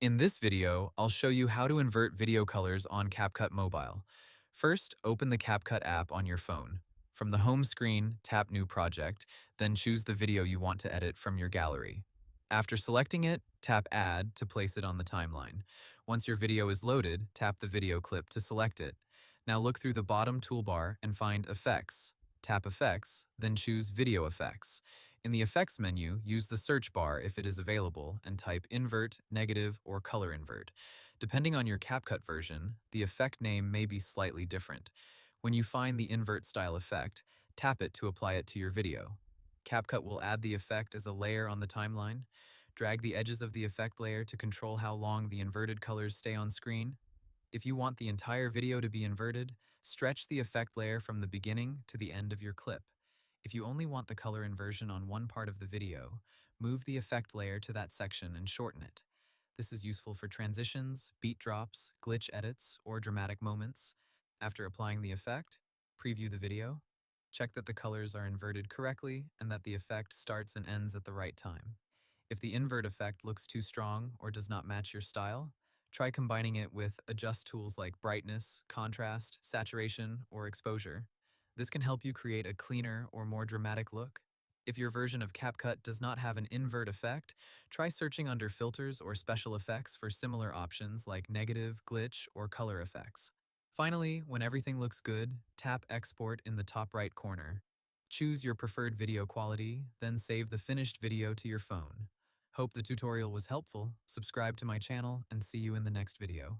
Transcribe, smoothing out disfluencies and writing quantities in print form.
In this video, I'll show you how to invert video colors on CapCut Mobile. First, open the CapCut app on your phone. From the home screen, tap New Project, then choose the video you want to edit from your gallery. After selecting it, tap Add to place it on the timeline. Once your video is loaded, tap the video clip to select it. Now look through the bottom toolbar and find Effects. Tap Effects, then choose Video Effects. In the Effects menu, use the search bar if it is available and type Invert, Negative, or Color Invert. Depending on your CapCut version, the effect name may be slightly different. When you find the invert style effect, tap it to apply it to your video. CapCut will add the effect as a layer on the timeline. Drag the edges of the effect layer to control how long the inverted colors stay on screen. If you want the entire video to be inverted, stretch the effect layer from the beginning to the end of your clip. If you only want the color inversion on one part of the video, move the effect layer to that section and shorten it. This is useful for transitions, beat drops, glitch edits, or dramatic moments. After applying the effect, preview the video. Check that the colors are inverted correctly and that the effect starts and ends at the right time. If the invert effect looks too strong or does not match your style, try combining it with adjust tools like brightness, contrast, saturation, or exposure. This can help you create a cleaner or more dramatic look. If your version of CapCut does not have an invert effect, try searching under filters or special effects for similar options like negative, glitch, or color effects. Finally, when everything looks good, tap Export in the top right corner. Choose your preferred video quality, then save the finished video to your phone. Hope the tutorial was helpful. Subscribe to my channel and see you in the next video.